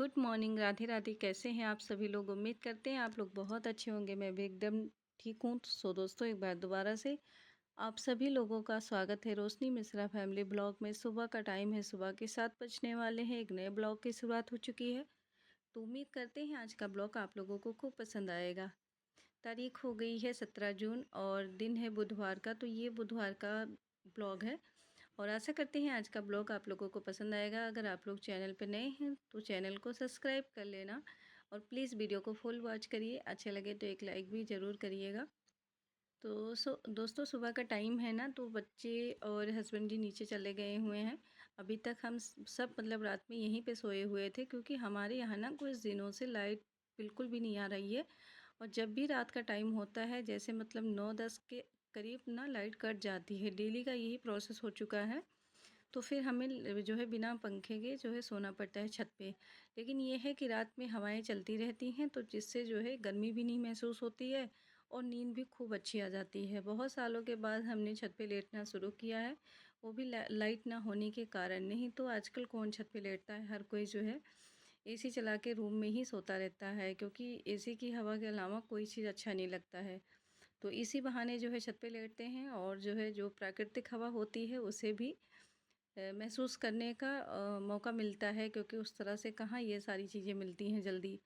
Good morning, Radhe Radhe. कैसे हैं आप सभी लोग? उम्मीद करते हैं आप लोग बहुत अच्छे होंगे। मैं भी एकदम ठीक हूँ। सो दोस्तों, एक बार दोबारा से आप सभी लोगों का स्वागत है रोशनी मिश्रा फैमिली ब्लॉग में। सुबह का टाइम है, सुबह के 7 बजने वाले हैं। एक नए ब्लॉग की शुरुआत हो चुकी है। तो उम्मीद करते हैं आज का ब्लॉग आप लोगों को खूब पसंद आएगा। तारीख हो गई है 17 जून और दिन है बुधवार का। तो ये बुधवार का ब्लॉग है और आशा करते हैं आज का ब्लॉग आप लोगों को पसंद आएगा। अगर आप लोग चैनल पर नए हैं तो चैनल को सब्सक्राइब कर लेना और प्लीज़ वीडियो को फुल वॉच करिए। अच्छा लगे तो एक लाइक भी ज़रूर करिएगा। तो दोस्तों, सुबह का टाइम है ना, तो बच्चे और हस्बैंड जी नीचे चले गए हुए हैं। अभी तक हम सब मतलब रात में यहीं पे सोए हुए थे, क्योंकि हमारे यहाँ ना कुछ दिनों से लाइट बिल्कुल भी नहीं आ रही है। और जब भी रात का टाइम होता है, जैसे मतलब 9-10 के करीब ना लाइट कट जाती है। डेली का यही प्रोसेस हो चुका है। तो फिर हमें जो है बिना पंखे के जो है सोना पड़ता है छत पे। लेकिन ये है कि रात में हवाएं चलती रहती हैं, तो जिससे जो है गर्मी भी नहीं महसूस होती है और नींद भी खूब अच्छी आ जाती है। बहुत सालों के बाद हमने छत पे लेटना शुरू किया है, वो भी लाइट ना होने के कारण। नहीं तो आजकल कौन छत पे लेटता है, हर कोई जो है एसी चला के रूम में ही सोता रहता है, क्योंकि एसी की हवा के अलावा कोई चीज़ अच्छा नहीं लगता है। तो इसी बहाने जो है छत पे लेटते हैं और जो है जो प्राकृतिक हवा होती है उसे भी महसूस करने का मौका मिलता है, क्योंकि उस तरह से कहाँ ये सारी चीज़ें मिलती हैं जल्दी।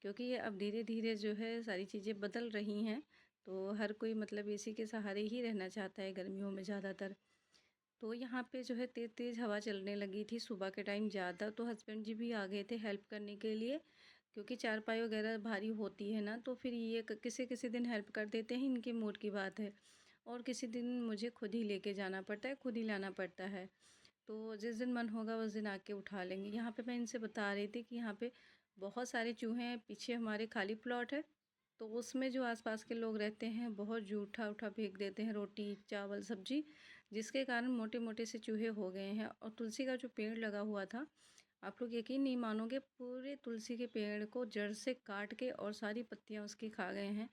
क्योंकि ये अब धीरे धीरे जो है सारी चीज़ें बदल रही हैं। तो हर कोई मतलब एसी के सहारे ही रहना चाहता है गर्मियों में ज़्यादातर। तो यहाँ पे जो है तेज़ तेज़ हवा चलने लगी थी सुबह के टाइम ज़्यादा। तो हस्बैंड जी भी आ गए थे हेल्प करने के लिए, क्योंकि चारपाई वगैरह भारी होती है ना, तो फिर ये किसी किसी दिन हेल्प कर देते हैं, इनके मूड की बात है। और किसी दिन मुझे खुद ही लेके जाना पड़ता है, खुद ही लाना पड़ता है। तो जिस दिन मन होगा उस दिन आके उठा लेंगे। यहाँ पे मैं इनसे बता रही थी कि यहाँ पे बहुत सारे चूहे हैं। पीछे हमारे खाली प्लॉट है, तो उसमें जो आसपास के लोग रहते हैं बहुत जूठा उठा फेंक देते हैं, रोटी चावल सब्जी, जिसके कारण मोटे मोटे से चूहे हो गए हैं। और तुलसी का जो पेड़ लगा हुआ था, आप लोग यकीन नहीं मानोगे, पूरे तुलसी के पेड़ को जड़ से काट के और सारी पत्तियाँ उसकी खा गए हैं।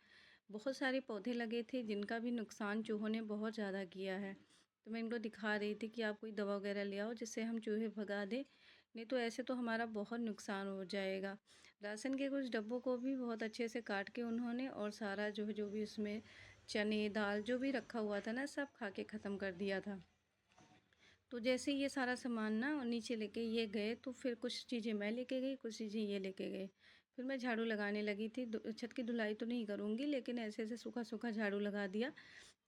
बहुत सारे पौधे लगे थे जिनका भी नुकसान चूहों ने बहुत ज़्यादा किया है। तो मैं इनको दिखा रही थी कि आप कोई दवा वगैरह ले आओ जिससे हम चूहे भगा दें, नहीं तो ऐसे तो हमारा बहुत नुकसान हो जाएगा। राशन के कुछ डब्बों को भी बहुत अच्छे से काट के उन्होंने और सारा जो भी उसमें चने दाल जो भी रखा हुआ था ना, सब खा के ख़त्म कर दिया था। तो जैसे ये सारा सामान ना नीचे लेके ये गए, तो फिर कुछ चीज़ें मैं लेके गई, कुछ चीज़ें ये लेके गए। फिर मैं झाड़ू लगाने लगी थी। छत की धुलाई तो नहीं करूँगी, लेकिन ऐसे ऐसे सूखा सूखा झाड़ू लगा दिया,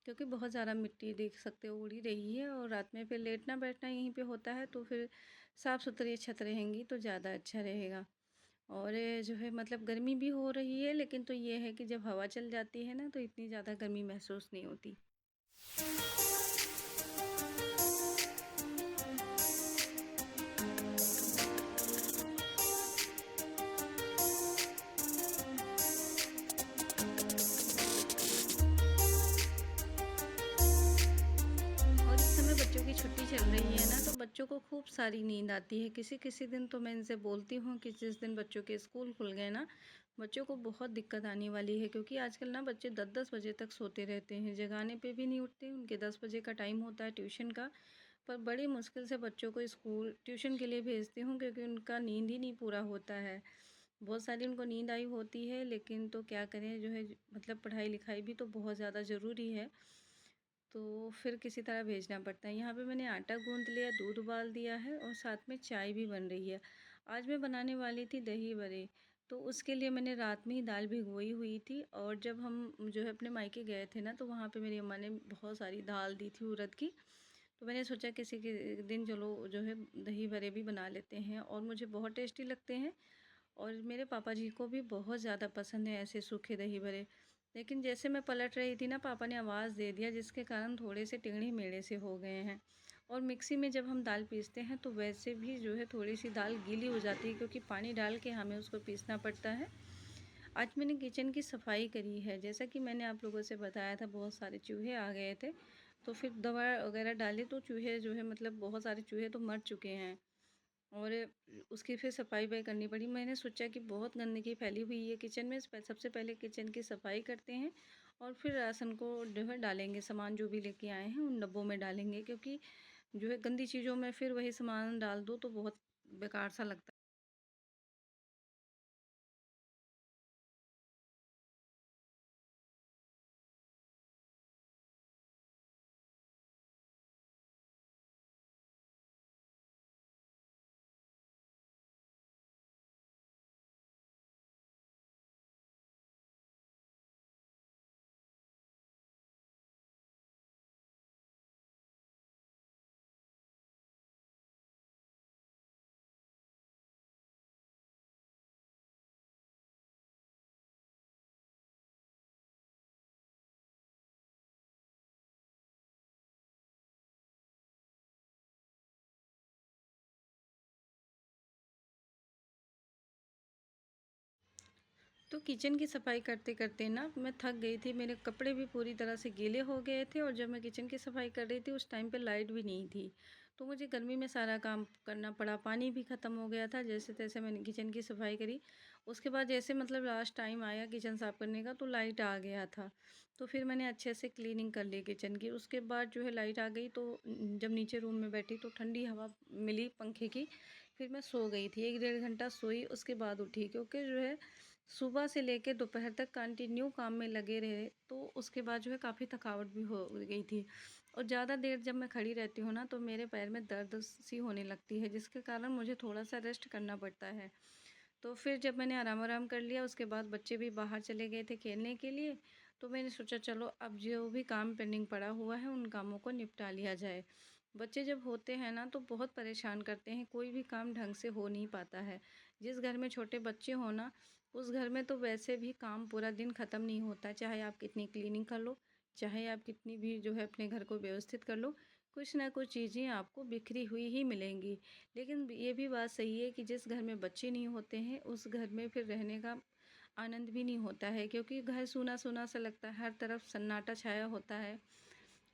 क्योंकि बहुत ज़्यादा मिट्टी देख सकते हो उड़ी रही है। और रात में फिर लेटना बैठना यहीं पे होता है, तो फिर साफ़ सुथरी छत रहेंगी तो ज़्यादा अच्छा रहेगा। और ये जो है मतलब गर्मी भी हो रही है, लेकिन तो ये है कि जब हवा चल जाती है ना, तो इतनी ज़्यादा गर्मी महसूस नहीं होती। और इस समय बच्चों की छुट्टी चल रही है ना, तो बच्चों को खूब सारी नींद आती है। किसी किसी दिन तो मैं इनसे बोलती हूँ कि जिस दिन बच्चों के स्कूल खुल गए ना, बच्चों को बहुत दिक्कत आने वाली है, क्योंकि आजकल ना बच्चे 10-10 बजे तक सोते रहते हैं, जगाने पे भी नहीं उठते। उनके 10 बजे का टाइम होता है ट्यूशन का, पर बड़ी मुश्किल से बच्चों को स्कूल ट्यूशन के लिए भेजती हूँ, क्योंकि उनका नींद ही नहीं पूरा होता है। बहुत सारी उनको नींद आई होती है, लेकिन तो क्या करें, जो है मतलब पढ़ाई लिखाई भी तो बहुत ज़्यादा ज़रूरी है। तो फिर किसी तरह भेजना पड़ता है। यहाँ पे मैंने आटा गूँथ लिया, दूध उबाल दिया है और साथ में चाय भी बन रही है। आज मैं बनाने वाली थी दही बड़े, तो उसके लिए मैंने रात में ही दाल भिगोई हुई थी। और जब हम जो है अपने मायके गए थे ना, तो वहाँ पे मेरी अम्मा ने बहुत सारी दाल दी थी उड़द की। तो मैंने सोचा किसी के दिन चलो जो है दही बड़े भी बना लेते हैं, और मुझे बहुत टेस्टी लगते हैं। और मेरे पापा जी को भी बहुत ज़्यादा पसंद है ऐसे सूखे दही बड़े। लेकिन जैसे मैं पलट रही थी ना, पापा ने आवाज़ दे दिया, जिसके कारण थोड़े से टेढ़े मेढ़े से हो गए हैं। और मिक्सी में जब हम दाल पीसते हैं तो वैसे भी जो है थोड़ी सी दाल गीली हो जाती है, क्योंकि पानी डाल के हमें उसको पीसना पड़ता है। आज मैंने किचन की सफाई करी है। जैसा कि मैंने आप लोगों से बताया था, बहुत सारे चूहे आ गए थे, तो फिर दवा वगैरह डाली, तो चूहे जो है मतलब बहुत सारे चूहे तो मर चुके हैं। और उसकी फिर सफाई-वफ़ाई करनी पड़ी। मैंने सोचा कि बहुत गंदगी फैली हुई है किचन में, सबसे पहले किचन की सफाई करते हैं और फिर राशन को जो है डालेंगे, सामान जो भी लेके आए हैं उन डब्बों में डालेंगे, क्योंकि जो है गंदी चीज़ों में फिर वही सामान डाल दो तो बहुत बेकार सा लगता है। तो किचन की सफाई करते करते ना मैं थक गई थी, मेरे कपड़े भी पूरी तरह से गीले हो गए थे और जब मैं किचन की सफाई कर रही थी उस टाइम पे लाइट भी नहीं थी। तो मुझे गर्मी में सारा काम करना पड़ा, पानी भी ख़त्म हो गया था। जैसे तैसे मैंने किचन की सफाई करी। उसके बाद जैसे मतलब लास्ट टाइम आया किचन साफ़ करने का तो लाइट आ गया था। तो फिर मैंने अच्छे से क्लीनिंग कर ली किचन की। उसके बाद जो है लाइट आ गई तो जब नीचे रूम में बैठी तो ठंडी हवा मिली पंखे की। फिर मैं सो गई थी, 1 डेढ़ घंटा सोई, उसके बाद उठी क्योंकि जो है सुबह से लेके दोपहर तक कंटिन्यू काम में लगे रहे, तो उसके बाद जो है काफ़ी थकावट भी हो गई थी। और ज़्यादा देर जब मैं खड़ी रहती हूँ ना तो मेरे पैर में दर्द सी होने लगती है, जिसके कारण मुझे थोड़ा-सा रेस्ट करना पड़ता है। तो फिर जब मैंने आराम-आराम कर लिया उसके बाद बच्चे भी बाहर चले गए थे खेलने के लिए, तो मैंने सोचा चलो अब जो भी काम पेंडिंग पड़ा हुआ है उन कामों को निपटा लिया जाए। बच्चे जब होते हैं ना तो बहुत परेशान करते हैं, कोई भी काम ढंग से हो नहीं पाता है। जिस घर में छोटे बच्चे हों ना, उस घर में तो वैसे भी काम पूरा दिन ख़त्म नहीं होता, चाहे आप कितनी क्लीनिंग कर लो, चाहे आप कितनी भी जो है अपने घर को व्यवस्थित कर लो, कुछ ना कुछ चीज़ें आपको बिखरी हुई ही मिलेंगी। लेकिन ये भी बात सही है कि जिस घर में बच्चे नहीं होते हैं उस घर में फिर रहने का आनंद भी नहीं होता है, क्योंकि घर सूना-सूना सा लगता है, हर तरफ सन्नाटा छाया होता है।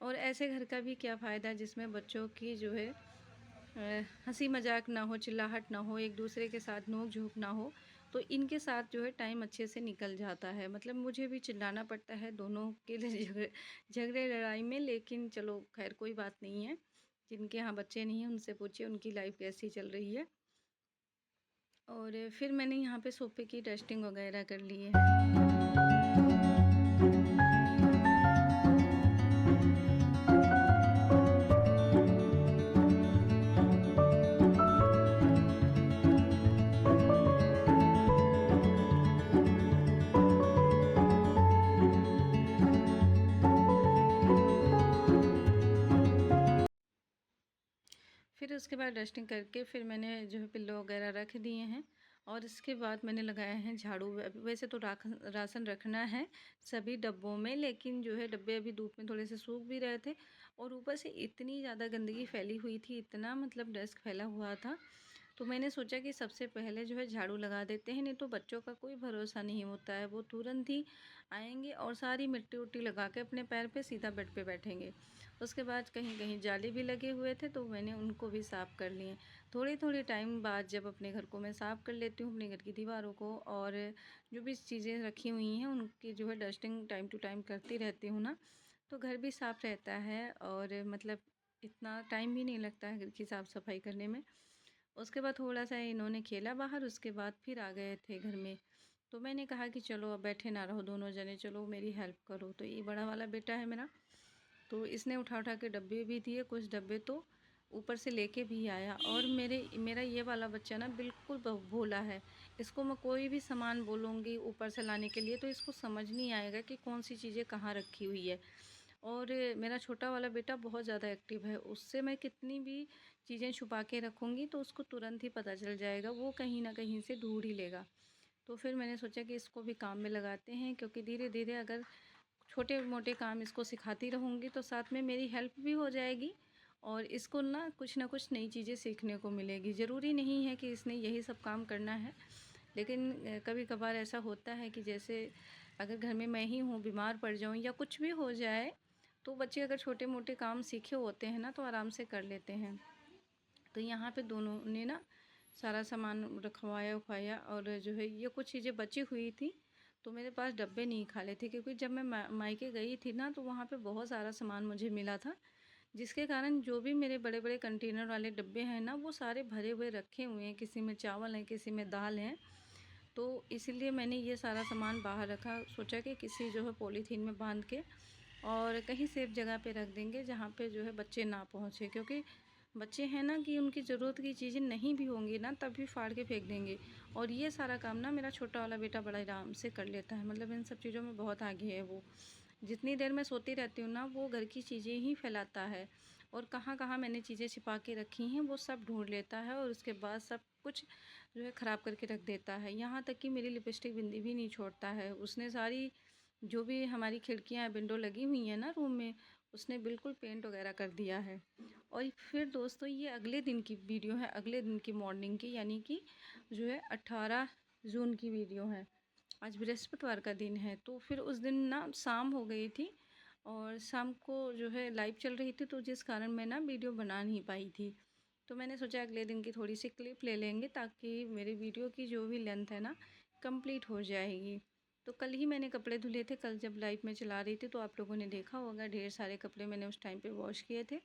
और ऐसे घर का भी क्या फ़ायदा जिसमें बच्चों की जो है हँसी मज़ाक ना हो, चिल्लाहट ना हो, एक दूसरे के साथ नोक-झोंक ना हो, तो इनके साथ जो है टाइम अच्छे से निकल जाता है। मतलब मुझे भी चिल्लाना पड़ता है दोनों के लिए झगड़े लड़ाई में, लेकिन चलो ख़ैर कोई बात नहीं है। जिनके यहाँ बच्चे नहीं हैं उनसे पूछिए उनकी लाइफ़ कैसी चल रही है। और फिर मैंने यहाँ पे सोफ़े की डस्टिंग वग़ैरह कर ली है। फिर उसके बाद डस्टिंग करके फिर मैंने जो है पिल्लो वगैरह रख दिए हैं और इसके बाद मैंने लगाया है झाड़ू। वैसे तो राशन रखना है सभी डब्बों में, लेकिन जो है डब्बे अभी धूप में थोड़े से सूख भी रहे थे और ऊपर से इतनी ज़्यादा गंदगी फैली हुई थी, इतना मतलब डस्ट फैला हुआ था। तो मैंने सोचा कि सबसे पहले जो है झाड़ू लगा देते हैं, नहीं तो बच्चों का कोई भरोसा नहीं होता है, वो तुरंत ही आएंगे और सारी मिट्टी उट्टी लगा के अपने पैर पे सीधा बेड पे बैठेंगे। उसके बाद कहीं कहीं जाले भी लगे हुए थे तो मैंने उनको भी साफ़ कर लिए। थोड़ी थोड़ी टाइम बाद जब अपने घर को मैं साफ़ कर लेती हूँ, अपने घर की दीवारों को और जो भी चीज़ें रखी हुई हैं उनकी जो है डस्टिंग टाइम टू टाइम करती रहती हूँ ना, तो घर भी साफ़ रहता है और मतलब इतना टाइम भी नहीं लगता है घर की साफ़ सफाई करने में। उसके बाद थोड़ा-सा इन्होंने खेला बाहर, उसके बाद फिर आ गए थे घर में। तो मैंने कहा कि चलो अब बैठे ना रहो दोनों जने, चलो मेरी हेल्प करो। तो ये बड़ा वाला बेटा है मेरा, तो इसने उठा-उठा के डब्बे भी दिए, कुछ डब्बे तो ऊपर से लेके भी आया। और मेरा ये वाला बच्चा ना बिल्कुल भोला है। इसको मैं कोई भी सामान बोलूँगी ऊपर से लाने के लिए तो इसको समझ नहीं आएगा कि कौन-सी चीज़ें कहाँ रखी हुई है। और मेरा छोटा वाला बेटा बहुत ज़्यादा एक्टिव है, उससे मैं कितनी भी चीज़ें छुपा के रखूँगी तो उसको तुरंत ही पता चल जाएगा, वो कहीं न कहीं से ढूँढ ही लेगा। तो फिर मैंने सोचा कि इसको भी काम में लगाते हैं, क्योंकि धीरे-धीरे अगर छोटे-मोटे काम इसको सिखाती रहूँगी तो साथ में मेरी हेल्प भी हो जाएगी और इसको ना कुछ नई चीज़ें सीखने को मिलेगी। ज़रूरी नहीं है कि इसने यही सब काम करना है, लेकिन कभी-कभार ऐसा होता है कि जैसे अगर घर में मैं ही हूँ, बीमार पड़ जाऊँ या कुछ भी हो जाए, तो बच्चे अगर छोटे-मोटे काम सीखे होते हैं ना तो आराम से कर लेते हैं। तो यहाँ पे दोनों ने ना सारा सामान रखवाया-वखवाया और जो है ये कुछ चीज़ें बची हुई थी, तो मेरे पास डब्बे नहीं खाली थे, क्योंकि जब मैं मायके गई थी ना तो वहाँ पे बहुत सारा सामान मुझे मिला था, जिसके कारण जो भी मेरे बड़े-बड़े कंटेनर वाले डब्बे हैं ना वो सारे भरे हुए रखे हुए हैं, किसी में चावल है, किसी में दाल है। तो इसीलिए मैंने ये सारा सामान बाहर रखा, सोचा कि किसी जो है पॉलीथीन में बांध के और कहीं सेफ जगह पे रख देंगे जहाँ पे जो है बच्चे ना पहुँचे, क्योंकि बच्चे हैं ना कि उनकी ज़रूरत की चीज़ें नहीं भी होंगी ना तब भी फाड़ के फेंक देंगे। और ये सारा काम ना मेरा छोटा वाला बेटा बड़ा आराम से कर लेता है, मतलब इन सब चीज़ों में बहुत आगे है वो। जितनी देर मैं सोती रहती हूँ ना वो घर की चीज़ें ही फैलाता है और कहाँ-कहाँ मैंने चीज़ें छिपा के रखी हैं वो सब ढूँढ लेता है और उसके बाद सब कुछ जो है ख़राब करके रख देता है। यहाँ तक कि मेरी लिपस्टिक बिंदी भी नहीं छोड़ता है। उसने सारी जो भी हमारी खिड़कियाँ विंडो लगी हुई हैं ना रूम में, उसने बिल्कुल पेंट वगैरह कर दिया है। और फिर दोस्तों ये अगले दिन की वीडियो है, अगले दिन की मॉर्निंग की, यानी कि जो है 18 जून की वीडियो है। आज बृहस्पतिवार का दिन है, तो फिर उस दिन ना शाम हो गई थी और शाम को जो है लाइव चल रही थी, तो जिस कारण मैं ना वीडियो बना नहीं पाई थी। तो मैंने सोचा अगले दिन की थोड़ी सी क्लिप ले लेंगे ताकि मेरी वीडियो की जो भी लेंथ है ना कंप्लीट हो जाएगी। तो कल ही मैंने कपड़े धुले थे, कल जब लाइव में चला रही थी तो आप लोगों ने देखा होगा ढेर सारे कपड़े मैंने उस टाइम पे वॉश किए थे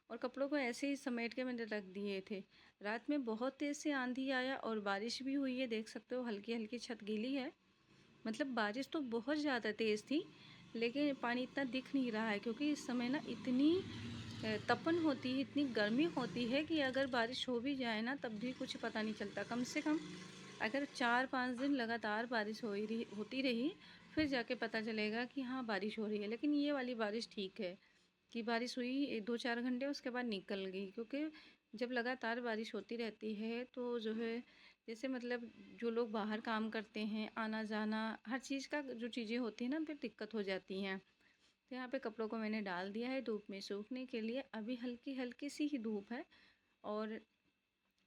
और कपड़ों को ऐसे ही समेट के मैंने रख दिए थे। रात में बहुत तेज़ से आंधी आया और बारिश भी हुई है, देख सकते हो हल्की हल्की छत गीली है। मतलब बारिश तो बहुत ज़्यादा तेज़ थी, लेकिन पानी इतना दिख नहीं रहा है क्योंकि इस समय ना इतनी तपन होती है, इतनी गर्मी होती है कि अगर बारिश हो भी जाए ना तब भी कुछ पता नहीं चलता। कम से कम अगर 4-5 दिन लगातार बारिश होती रही फिर जाके पता चलेगा कि हाँ बारिश हो रही है। लेकिन ये वाली बारिश ठीक है कि बारिश हुई 2-4 घंटे उसके बाद निकल गई, क्योंकि जब लगातार बारिश होती रहती है तो जो है जैसे मतलब जो लोग बाहर काम करते हैं, आना जाना हर चीज़ का जो चीज़ें होती हैं ना फिर दिक्कत हो जाती हैं। तो यहाँ पे कपड़ों को मैंने डाल दिया है धूप में सूखने के लिए। अभी हल्की हल्की सी ही धूप है और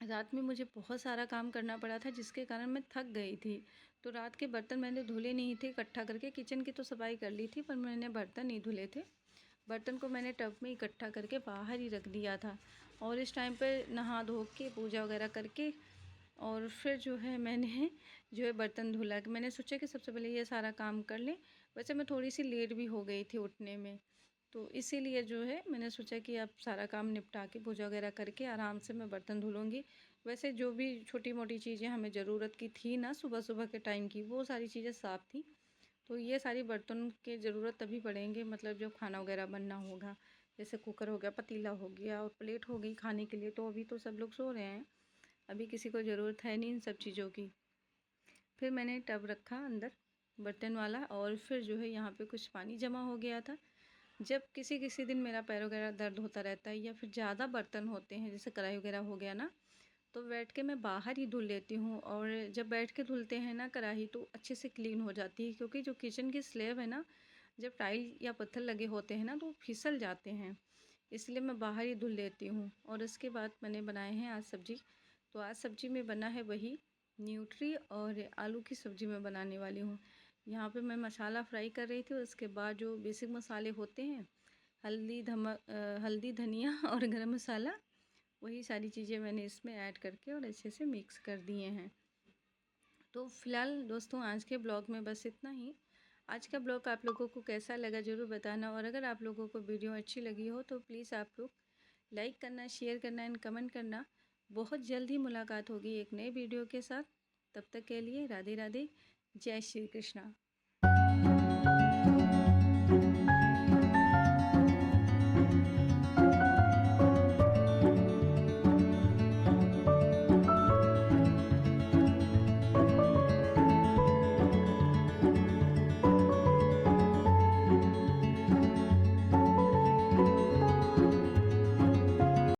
रात में मुझे बहुत सारा काम करना पड़ा था जिसके कारण मैं थक गई थी। तो रात के बर्तन मैंने धुले नहीं थे इकट्ठा करके, किचन की तो सफाई कर ली थी पर मैंने बर्तन नहीं धुले थे। बर्तन को मैंने टब में इकट्ठा करके बाहर ही रख दिया था और इस टाइम पे नहा धो के पूजा वगैरह करके और फिर जो है मैंने जो है बर्तन धुला कि मैंने सोचा कि सबसे पहले ये सारा काम कर लें। वैसे मैं थोड़ी सी लेट भी हो गई थी उठने में, तो इसीलिए जो है मैंने सोचा कि अब सारा काम निपटा के पूजा वगैरह करके आराम से मैं बर्तन धुलूँगी। वैसे जो भी छोटी मोटी चीज़ें हमें ज़रूरत की थी ना सुबह सुबह के टाइम की, वो सारी चीज़ें साफ़ थी। तो ये सारी बर्तन की ज़रूरत तभी पड़ेंगे मतलब जब खाना वगैरह बनना होगा। जैसे कुकर हो गया, पतीला हो गया और प्लेट हो गई खाने के लिए। तो अभी तो सब लोग सो रहे हैं, अभी किसी को ज़रूरत है नहीं इन सब चीज़ों की। फिर मैंने टब रखा अंदर बर्तन वाला और फिर जो है यहाँ पे कुछ पानी जमा हो गया था। जब किसी किसी दिन मेरा पैर वगैरह दर्द होता रहता है या फिर ज़्यादा बर्तन होते हैं जैसे कढ़ाई वगैरह हो गया ना, तो बैठ के मैं बाहर ही धुल लेती हूँ। और जब बैठ के धुलते हैं ना कढ़ाई तो अच्छे से क्लीन हो जाती है, क्योंकि जो किचन की स्लैब है ना, जब टाइल या पत्थर लगे होते हैं ना तो वो फिसल जाते हैं, इसलिए मैं बाहर ही धुल लेती हूँ। और इसके बाद मैंने बनाए हैं आज सब्ज़ी। तो आज सब्ज़ी में बना है वही न्यूट्री और आलू की सब्ज़ी मैं बनाने वाली हूँ। यहाँ पे मैं मसाला फ्राई कर रही थी, उसके बाद जो बेसिक मसाले होते हैं हल्दी धनिया और गरम मसाला, वही सारी चीज़ें मैंने इसमें ऐड करके और अच्छे से मिक्स कर दिए हैं। तो फ़िलहाल दोस्तों आज के ब्लॉग में बस इतना ही। आज का ब्लॉग आप लोगों को कैसा लगा ज़रूर बताना, और अगर आप लोगों को वीडियो अच्छी लगी हो तो प्लीज़ आप लोग लाइक करना, शेयर करना एंड कमेंट करना। बहुत जल्द ही मुलाकात होगी एक नए वीडियो के साथ। तब तक के लिए राधे राधे, जय श्री कृष्णा।